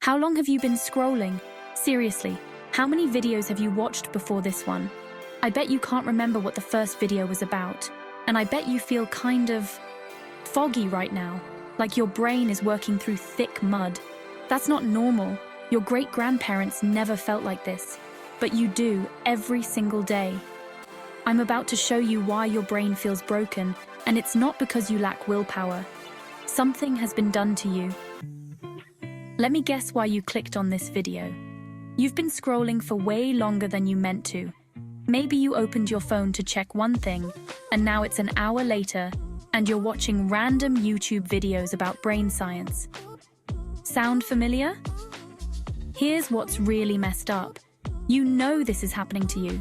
How long have you been scrolling? Seriously, how many videos have you watched before this one? I bet you can't remember what the first video was about, and I bet you feel kind of foggy right now, like your brain is working through thick mud. That's not normal. Your great-grandparents never felt like this, but you do every single day. I'm about to show you why your brain feels broken, and it's not because you lack willpower. Something has been done to you. Let me guess why you clicked on this video. You've been scrolling for way longer than you meant to. Maybe you opened your phone to check one thing, and now it's an hour later, and you're watching random YouTube videos about brain science. Sound familiar? Here's what's really messed up. You know this is happening to you.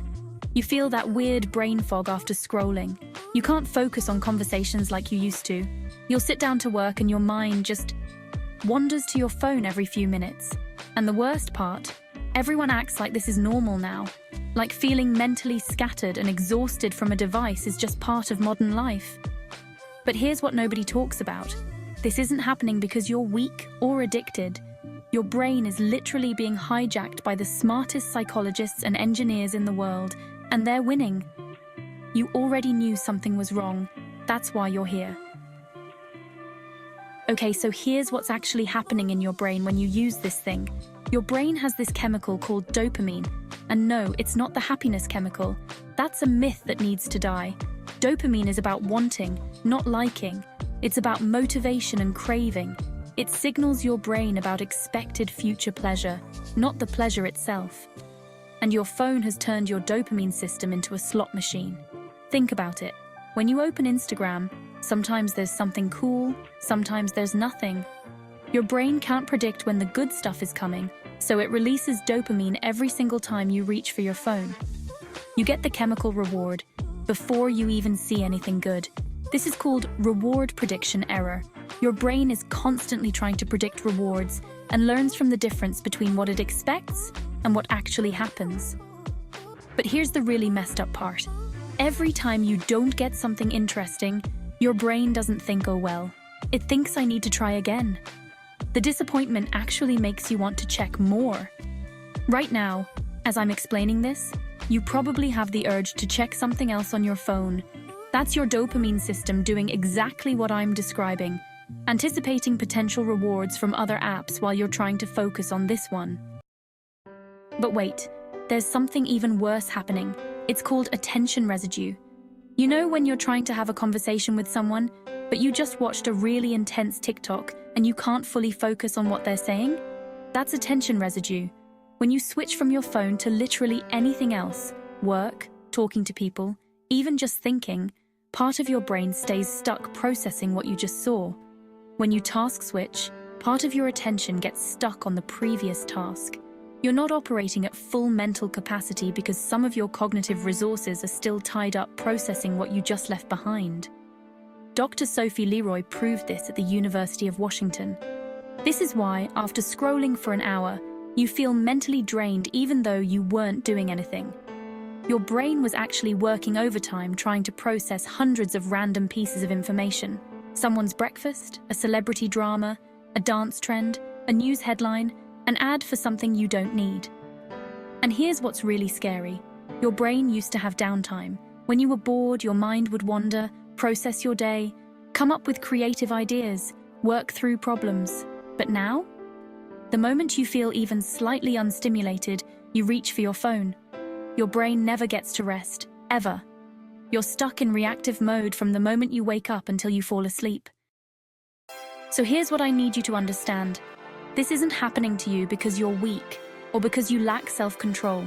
You feel that weird brain fog after scrolling. You can't focus on conversations like you used to. You'll sit down to work and your mind just wanders to your phone every few minutes. And the worst part, everyone acts like this is normal now. Like feeling mentally scattered and exhausted from a device is just part of modern life. But here's what nobody talks about. This isn't happening because you're weak or addicted. Your brain is literally being hijacked by the smartest psychologists and engineers in the world, and they're winning. You already knew something was wrong. That's why you're here. Okay, so here's what's actually happening in your brain when you use this thing. Your brain has this chemical called dopamine. And no, it's not the happiness chemical. That's a myth that needs to die. Dopamine is about wanting, not liking. It's about motivation and craving. It signals your brain about expected future pleasure, not the pleasure itself. And your phone has turned your dopamine system into a slot machine. Think about it. When you open Instagram, sometimes there's something cool, sometimes there's nothing. Your brain can't predict when the good stuff is coming, so it releases dopamine every single time you reach for your phone. You get the chemical reward before you even see anything good. This is called reward prediction error. Your brain is constantly trying to predict rewards and learns from the difference between what it expects and what actually happens. But here's the really messed up part. Every time you don't get something interesting, your brain doesn't think, oh well. It thinks I need to try again. The disappointment actually makes you want to check more. Right now, as I'm explaining this, you probably have the urge to check something else on your phone. That's your dopamine system doing exactly what I'm describing, anticipating potential rewards from other apps while you're trying to focus on this one. But wait, there's something even worse happening. It's called attention residue. You know when you're trying to have a conversation with someone, but you just watched a really intense TikTok and you can't fully focus on what they're saying? That's attention residue. When you switch from your phone to literally anything else, work, talking to people, even just thinking, part of your brain stays stuck processing what you just saw. When you task switch, part of your attention gets stuck on the previous task. You're not operating at full mental capacity because some of your cognitive resources are still tied up processing what you just left behind. Dr. Sophie Leroy proved this at the University of Washington. This is why, after scrolling for an hour, you feel mentally drained even though you weren't doing anything. Your brain was actually working overtime trying to process hundreds of random pieces of information. Someone's breakfast, a celebrity drama, a dance trend, a news headline, an ad for something you don't need. And here's what's really scary. Your brain used to have downtime. When you were bored, your mind would wander, process your day, come up with creative ideas, work through problems. But now? The moment you feel even slightly unstimulated, you reach for your phone. Your brain never gets to rest, ever. You're stuck in reactive mode from the moment you wake up until you fall asleep. So here's what I need you to understand. This isn't happening to you because you're weak or because you lack self-control.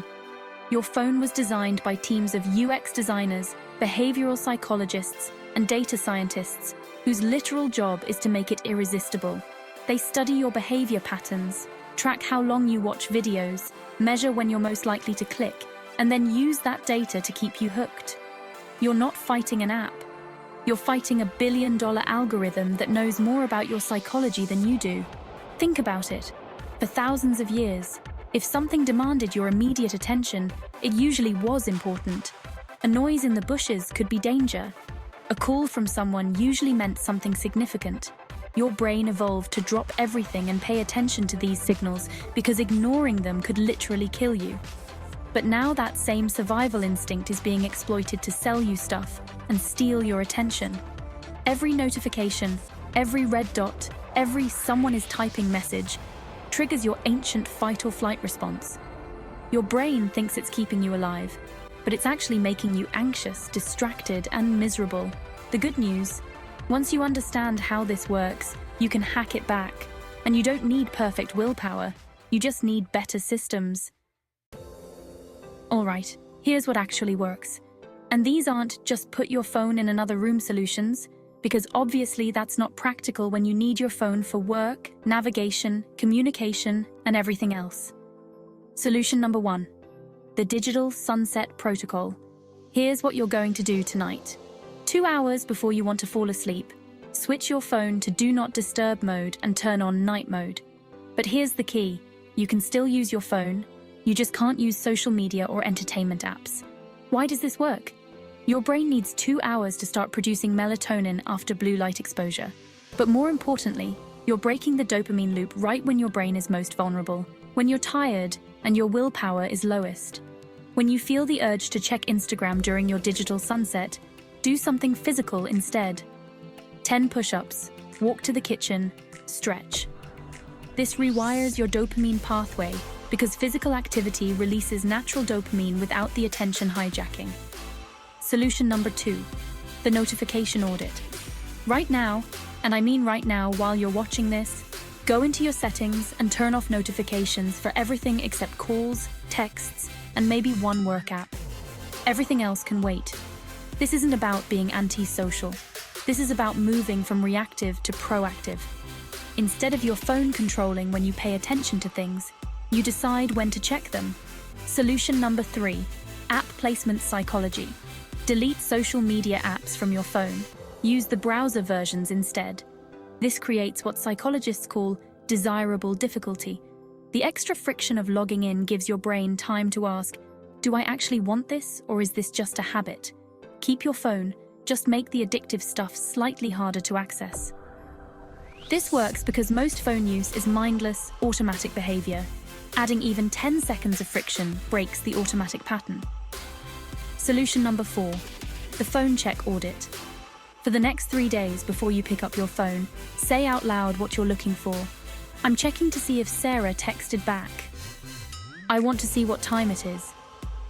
Your phone was designed by teams of UX designers, behavioral psychologists, and data scientists whose literal job is to make it irresistible. They study your behavior patterns, track how long you watch videos, measure when you're most likely to click, and then use that data to keep you hooked. You're not fighting an app. You're fighting a billion-dollar algorithm that knows more about your psychology than you do. Think about it. For thousands of years, if something demanded your immediate attention, it usually was important. A noise in the bushes could be danger. A call from someone usually meant something significant. Your brain evolved to drop everything and pay attention to these signals because ignoring them could literally kill you. But now that same survival instinct is being exploited to sell you stuff and steal your attention. Every notification, every red dot, every someone is typing message triggers your ancient fight or flight response. Your brain thinks it's keeping you alive, but it's actually making you anxious, distracted, and miserable. The good news, once you understand how this works, you can hack it back. And you don't need perfect willpower, you just need better systems. Alright, here's what actually works. And these aren't just put your phone in another room solutions, because obviously that's not practical when you need your phone for work, navigation, communication, and everything else. Solution number 1. The Digital Sunset Protocol. Here's what you're going to do tonight. 2 hours before you want to fall asleep, switch your phone to Do Not Disturb mode and turn on night mode. But here's the key. You can still use your phone, you just can't use social media or entertainment apps. Why does this work? Your brain needs 2 hours to start producing melatonin after blue light exposure. But more importantly, you're breaking the dopamine loop right when your brain is most vulnerable, when you're tired and your willpower is lowest. When you feel the urge to check Instagram during your digital sunset, do something physical instead. 10 push-ups, walk to the kitchen, stretch. This rewires your dopamine pathway because physical activity releases natural dopamine without the attention hijacking. Solution number 2, the notification audit. Right now, and I mean right now while you're watching this, go into your settings and turn off notifications for everything except calls, texts, and maybe one work app. Everything else can wait. This isn't about being antisocial. This is about moving from reactive to proactive. Instead of your phone controlling when you pay attention to things, you decide when to check them. Solution number 3, app placement psychology. Delete social media apps from your phone. Use the browser versions instead. This creates what psychologists call desirable difficulty. The extra friction of logging in gives your brain time to ask, do I actually want this, or is this just a habit? Keep your phone, just make the addictive stuff slightly harder to access. This works because most phone use is mindless, automatic behavior. Adding even 10 seconds of friction breaks the automatic pattern. Solution number 4, the phone check audit. For the next 3 days before you pick up your phone, say out loud what you're looking for. I'm checking to see if Sarah texted back. I want to see what time it is.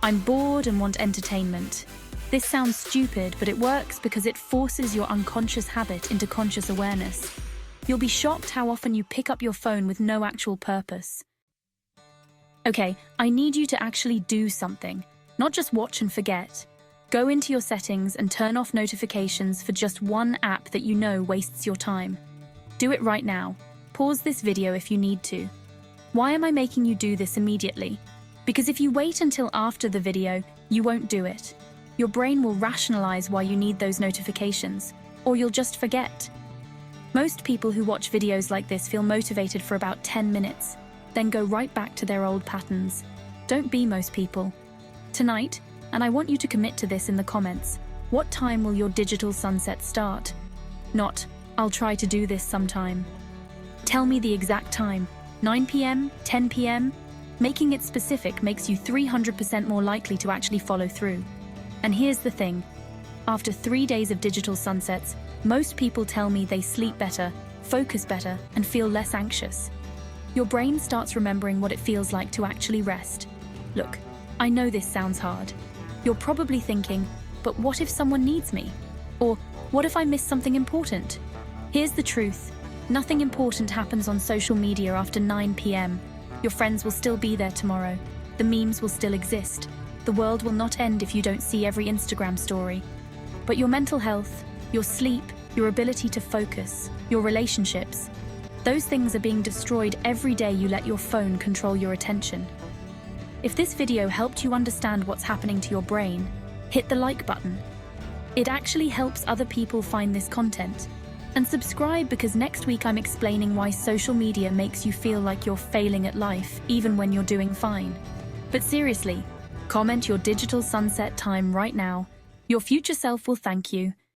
I'm bored and want entertainment. This sounds stupid, but it works because it forces your unconscious habit into conscious awareness. You'll be shocked how often you pick up your phone with no actual purpose. Okay, I need you to actually do something, not just watch and forget. Go into your settings and turn off notifications for just one app that you know wastes your time. Do it right now. Pause this video if you need to. Why am I making you do this immediately? Because if you wait until after the video, you won't do it. Your brain will rationalize why you need those notifications, or you'll just forget. Most people who watch videos like this feel motivated for about 10 minutes, then go right back to their old patterns. Don't be most people. Tonight, and I want you to commit to this in the comments, what time will your digital sunset start? Not, I'll try to do this sometime. Tell me the exact time. 9 p.m., 10 p.m.? Making it specific makes you 300% more likely to actually follow through. And here's the thing. After 3 days of digital sunsets, most people tell me they sleep better, focus better, and feel less anxious. Your brain starts remembering what it feels like to actually rest. Look, I know this sounds hard. You're probably thinking, but what if someone needs me? Or what if I miss something important? Here's the truth. Nothing important happens on social media after 9 p.m. Your friends will still be there tomorrow. The memes will still exist. The world will not end if you don't see every Instagram story. But your mental health, your sleep, your ability to focus, your relationships, those things are being destroyed every day you let your phone control your attention. If this video helped you understand what's happening to your brain, hit the like button. It actually helps other people find this content. And subscribe because next week I'm explaining why social media makes you feel like you're failing at life even when you're doing fine. But seriously, comment your digital sunset time right now. Your future self will thank you.